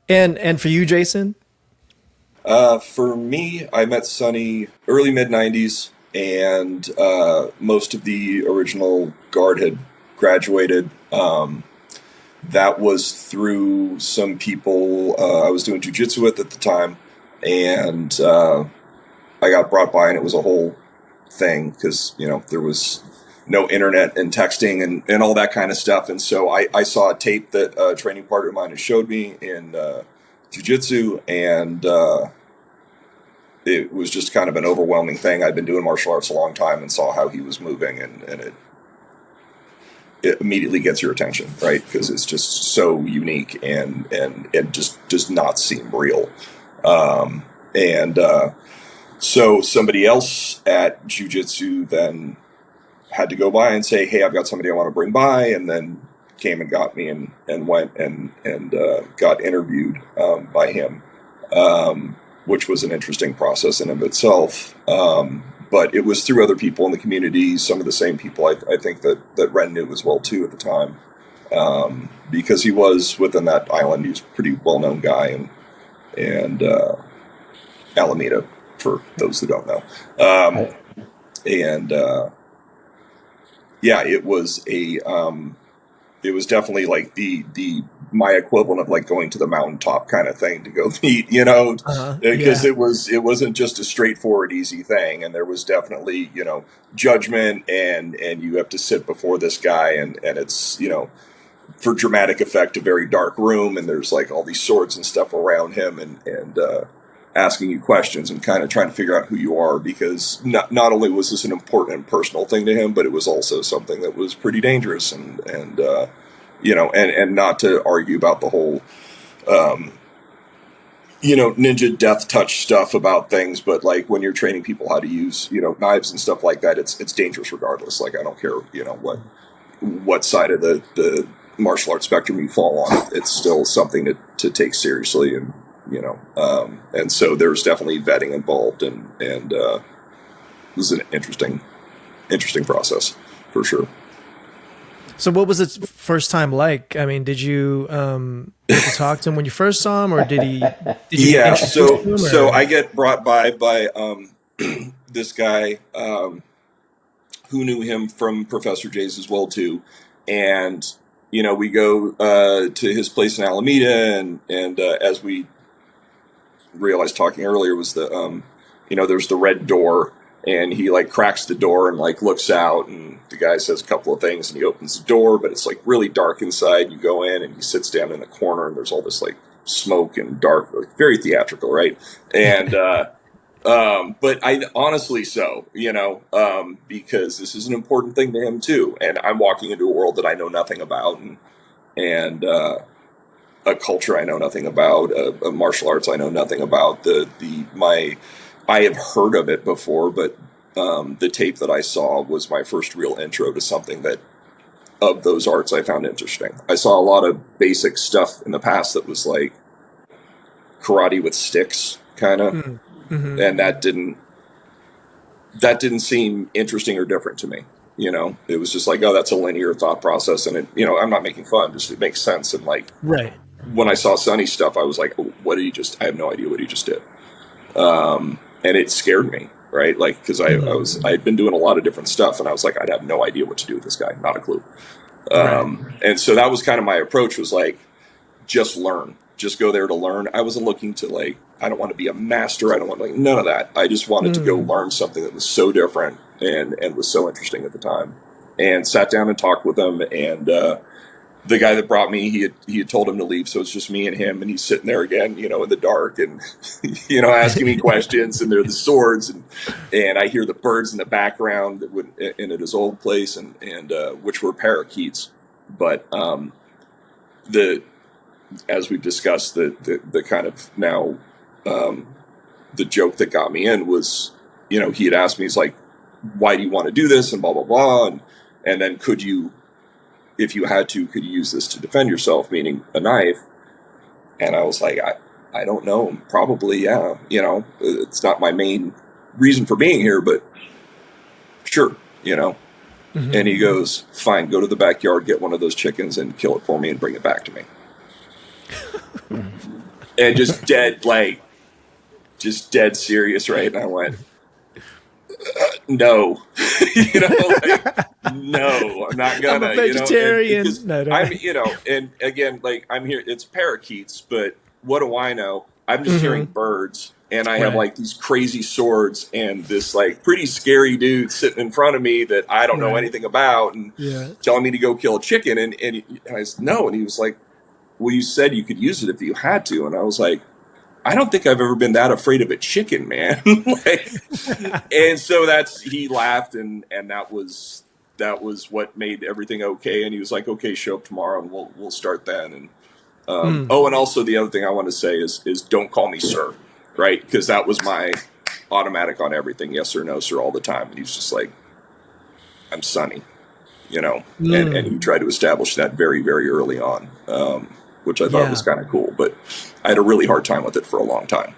And for you, Jason? For me, I met Sonny early mid-90s, and most of the original guard had graduated. That was through some people I was doing jiu-jitsu with at the time, and I got brought by, and it was a whole thing because, there was no internet and texting and all that kind of stuff. And so I saw a tape that a training partner of mine had showed me in jiu-jitsu, and it was just kind of an overwhelming thing. I'd been doing martial arts a long time and saw how he was moving, and it immediately gets your attention, right? Because it's just so unique and it just does not seem real. So somebody else at jiu-jitsu then had to go by and say, hey, I've got somebody I want to bring by, and then came and got me and went and got interviewed by him, which was an interesting process in of itself. But it was through other people in the community, some of the same people I think that Ren knew as well too at the time, because he was within that island. He was a pretty well-known guy, and Alameda, for those who don't know. It was definitely like my equivalent of like going to the mountaintop kind of thing to go meet, because it wasn't just a straightforward, easy thing. And there was definitely, judgment, and you have to sit before this guy, and it's, for dramatic effect, a very dark room, and there's like all these swords and stuff around him, and asking you questions and kind of trying to figure out who you are, because not only was this an important and personal thing to him, but it was also something that was pretty dangerous, and not to argue about the whole, ninja death touch stuff about things, but like when you're training people how to use, knives and stuff like that, it's dangerous regardless. Like, I don't care, what side of the martial arts spectrum you fall on, it's still something to take seriously, and so there's definitely vetting involved, and it was an interesting process for sure. So what was it first time like? I mean, did you get to talk to him when you first saw him, or did you so I get brought by this guy who knew him from Professor J's as well too, and we go to his place in Alameda, and as we realized talking earlier was the there's the red door, and he like cracks the door and like looks out, and the guy says a couple of things, and he opens the door, but it's like really dark inside. You go in, and he sits down in a corner, and there's all this like smoke and dark, like, very theatrical, right? And but I honestly because this is an important thing to him too, and I'm walking into a world that I know nothing about, and a culture I know nothing about, a martial arts I know nothing about. I have heard of it before, but the tape that I saw was my first real intro to something that, of those arts, I found interesting. I saw a lot of basic stuff in the past that was like karate with sticks, kind of, and that didn't seem interesting or different to me. It was just like, oh, that's a linear thought process, and it, I'm not making fun, just it makes sense. And like, right. When I saw Sonny's stuff, I was like, oh, I have no idea what he just did. And it scared me, right? Like, because I'd been doing a lot of different stuff, and I was like, I'd have no idea what to do with this guy, not a clue. And so that was kind of my approach, was like, just learn, just go there to learn. I wasn't looking to like, I don't want to be a master. I don't want like none of that. I just wanted to go learn something that was so different and was so interesting at the time, and sat down and talked with him. And, the guy that brought me, he had told him to leave, so it's just me and him, and he's sitting there again, in the dark, and asking me questions, and there are the swords, and I hear the birds in the background that would in at his old place, and which were parakeets, but as we've discussed, the kind of now the joke that got me in was, he had asked me, he's like, why do you want to do this, and blah blah blah, and then could you, if you had to, could you use this to defend yourself, meaning a knife? And I was like, I don't know, probably, yeah. It's not my main reason for being here, but sure, And he goes, fine, go to the backyard, get one of those chickens and kill it for me and bring it back to me. and just dead serious, right? And I went, no, no, I'm not gonna, I'm a vegetarian. because No, I'm, and again, like I'm here, it's parakeets, but what do I know? I'm just hearing birds, and I have Right. like these crazy swords and this like pretty scary dude sitting in front of me that I don't know Right. anything about, and Yeah. telling me to go kill a chicken, and I said no, and he was like, well, you said you could use it if you had to, and I was like, I don't think I've ever been that afraid of a chicken, man. Like, and so he laughed, and that was what made everything okay. And he was like, okay, show up tomorrow and we'll start then. And, oh, and also the other thing I want to say is don't call me sir, right? Because that was my automatic on everything. Yes or no, sir, all the time. And he was just like, I'm Sonny, and he tried to establish that very, very early on, which I thought was kind of cool, but I had a really hard time with it for a long time.